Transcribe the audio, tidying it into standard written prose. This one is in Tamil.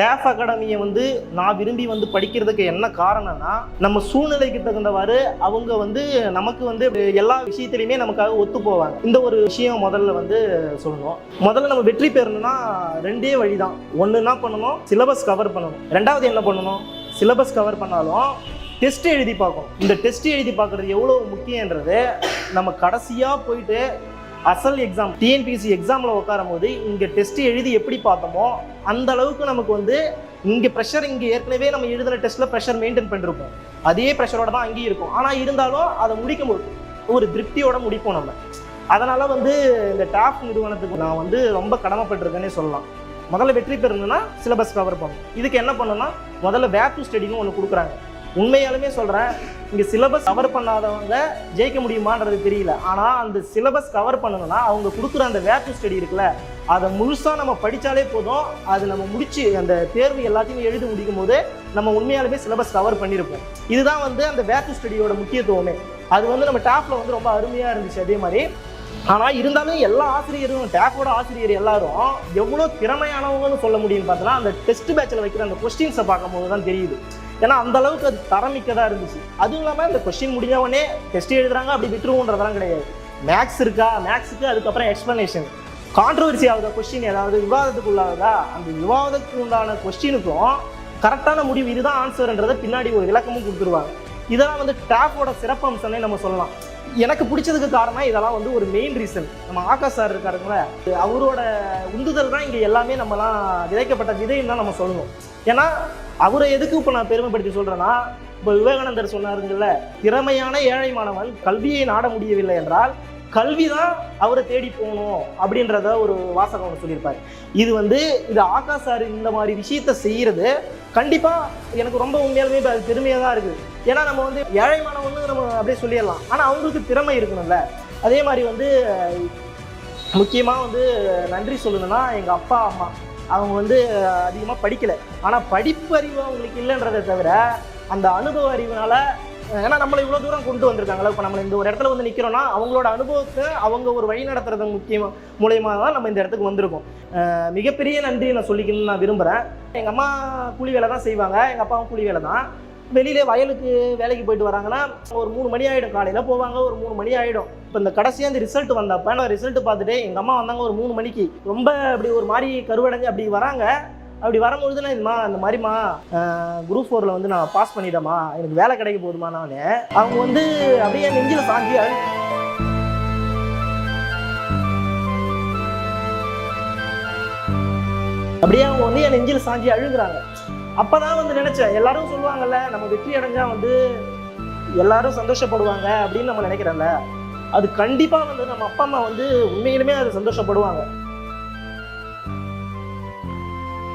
டேஃப் அகாடமியை வந்து நான் விரும்பி வந்து படிக்கிறதுக்கு என்ன காரணம்னா, நம்ம சூழ்நிலைக்கு தகுந்தவாறு அவங்க வந்து நமக்கு வந்து எல்லா விஷயத்திலையுமே நமக்காக ஒத்து போவாங்க. இந்த ஒரு விஷயம் முதல்ல வந்து சொல்லணும். முதல்ல நம்ம வெற்றி பெறணும்னா 2 வழிதான். ஒன்று என்ன பண்ணணும், சிலபஸ் கவர் பண்ணணும். 2வது என்ன பண்ணணும், சிலபஸ் கவர் பண்ணாலும் டெஸ்ட் எழுதி பார்க்கணும். இந்த டெஸ்ட் எழுதி பார்க்குறது எவ்வளோ முக்கியன்றது நம்ம கடைசியாக போயிட்டு அசல் எக்ஸாம் டிஎன்பிஎஸ்சி எக்ஸாமில் உட்காரும் போது இங்கே டெஸ்ட் எழுதி எப்படி பார்த்தோமோ அந்த அளவுக்கு நமக்கு வந்து இங்கே ப்ரெஷர், இங்கே ஏற்கனவே நம்ம எழுதின டெஸ்ட்டில் ப்ரெஷர் மெயின்டைன் பண்ணிருப்போம். அதே ப்ரெஷரோட தான் அங்கேயும் இருக்கும். ஆனால் இருந்தாலும் அதை முடிக்கும் போது ஒரு திருப்தியோட முடிப்போம் நம்ம. அதனால் வந்து இந்த டாப் நிறுவனத்துக்கு நான் வந்து ரொம்ப கடமைப்பட்டிருக்கேன்னே சொல்லலாம். முதல்ல வெற்றி பெறணும்னா சிலபஸ் கவர் பண்ணணும். இதுக்கு என்ன பண்ணணும்னா முதல்ல வேர் டு ஸ்டடின்னு ஒன்று கொடுக்குறாங்க. உண்மையாலுமே சொல்கிறேன், இங்கே சிலபஸ் கவர் பண்ணாதவங்க ஜெயிக்க முடியுமான்றது தெரியல. ஆனால் அந்த சிலபஸ் கவர் பண்ணணும்னா அவங்க கொடுக்குற அந்த வேர் டு ஸ்டடி இருக்குல்ல, அதை முழுசாக நம்ம படித்தாலே போதும். அது நம்ம முடிச்சு அந்த தேர்வு எல்லாத்தையும் எழுதி முடிக்கும் போது நம்ம உண்மையாலுமே சிலபஸ் கவர் பண்ணியிருப்போம். இதுதான் வந்து அந்த வேர் டு ஸ்டடியோட முக்கியத்துவமே. அது வந்து நம்ம டாப்பில் வந்து ரொம்ப அருமையாக இருந்துச்சு. அதே மாதிரி ஆனால் இருந்தாலும் எல்லா ஆசிரியரும், டேஃபோட ஆசிரியர் எல்லாரும் எவ்வளோ திறமையானவங்கன்னு சொல்ல முடியும்னு பார்த்தோன்னா அந்த டெஸ்ட் பேட்சில் வைக்கிற அந்த கொஸ்டின்ஸை பார்க்கும்போது தான் தெரியுது. ஏன்னா அந்த அளவுக்கு அது தரமிக்கதாக இருந்துச்சு. அதுவும் இல்லாமல் இந்த கொஸ்டின் முடிஞ்சவொடனே டெஸ்ட் எழுதுறாங்க அப்படி விட்டுருவோன்றதெல்லாம் கிடையாது. மேக்ஸ் இருக்கா, மேக்ஸுக்கு அதுக்கப்புறம் எக்ஸ்ப்ளனேஷன், கான்ட்ரவர்சி ஆகுதா கொஸ்டின், ஏதாவது விவாதத்துக்கு உள்ளாகுதா, அந்த விவாதத்துக்கு உண்டான கொஸ்டினுக்கும் கரெக்டான முடிவு இதுதான் ஆன்சர்ன்றதை பின்னாடி ஒரு விளக்கமும் கொடுத்துருவாங்க. இதெல்லாம் வந்து டாப்போட சிறப்பம்சம்னே நம்ம சொல்லலாம். எனக்கு பிடிச்சதுக்கு காரணம் இதெல்லாம் வந்து ஒரு மெயின் ரீசன். நம்ம ஆகாஷ் சார் இருக்காருங்களே, அவரோட உந்துதல் தான் இங்கே எல்லாமே நம்மலாம் விதைக்கப்பட்ட விதைன்னு தான் நம்ம சொல்லணும். ஏன்னா அவரை எதுக்கு இப்போ நான் பெருமைப்படுத்தி சொல்கிறேன்னா, இப்போ விவேகானந்தர் சொன்னாருங்கல்ல, திறமையான ஏழை மாணவன் கல்வியை நாட முடியவில்லை என்றால் கல்வி தான் அவரை தேடி போகணும் அப்படின்றத ஒரு வாசகம் ஒன்று சொல்லியிருப்பார். இது வந்து இது ஆகாஷ் சார் இந்த மாதிரி விஷயத்த செய்கிறது கண்டிப்பாக எனக்கு ரொம்ப உண்மையாலுமே அது பெருமையாக தான் இருக்குது. ஏன்னா நம்ம வந்து ஏழை மாணவன்னு நம்ம அப்படியே சொல்லிடலாம், ஆனால் அவங்களுக்கு திறமை இருக்கணும்ல. அதே மாதிரி வந்து முக்கியமாக வந்து நன்றி சொல்லணும்னா எங்கள் அப்பா அம்மா, அவங்க வந்து அதிகமாக படிக்கலை, ஆனால் படிப்பு அறிவு அவங்களுக்கு இல்லைன்றதை தவிர அந்த அனுபவ அறிவுனால, ஏன்னா நம்மளை இவ்வளோ தூரம் கொண்டு வந்திருக்காங்களா. இப்போ நம்ம இந்த ஒரு இடத்துல வந்து நிற்கிறோன்னா அவங்களோட அனுபவத்தை அவங்க ஒரு வழி நடத்துறது மூலயமா தான் நம்ம இந்த இடத்துக்கு வந்திருக்கோம். மிகப்பெரிய நன்றி நான் சொல்லிக்கணும்னு நான் விரும்புகிறேன். எங்கள் அம்மா கூலி வேலை தான் செய்வாங்க, எங்கள் அப்பாவும் கூலி வேலை தான். வெளியிலே வயலுக்கு வேலைக்கு போயிட்டு வராங்கன்னா ஒரு 3 மணி ஆகிடும், காலையில் போவாங்க, ஒரு 3 மணி ஆகிடும். இப்போ இந்த கடைசியாக இந்த ரிசல்ட் வந்தப்போ நான் ரிசல்ட் பார்த்துட்டு எங்கள் அம்மா வந்தாங்க ஒரு 3 மணிக்கு, ரொம்ப அப்படி ஒரு மாதிரி கருவடைஞ்சு அப்படி வராங்க. அப்படி வரும்பொழுது நான் இதுமா இந்த மாதிரிமா குரூப் 4ல் வந்து நான் பாஸ் பண்ணிட்டேம்மா, எனக்கு வேலை கிடைக்க போதுமா. நான் அவங்க வந்து அப்படியே நெஞ்சில் சாஞ்சி அப்படியே அவங்க வந்து என் நெஞ்சில் சாஞ்சி அழுகுறாங்க. அப்போதான் வந்து நினைச்சேன், எல்லாரும் சொல்லுவாங்கல்ல நம்ம வெற்றி அடைஞ்சா வந்து எல்லாரும் சந்தோஷப்படுவாங்க அப்படின்னு நம்ம நினைக்கிறோம்ல, அது கண்டிப்பாக வந்து நம்ம அப்பா அம்மா வந்து உண்மையிலுமே அது சந்தோஷப்படுவாங்க.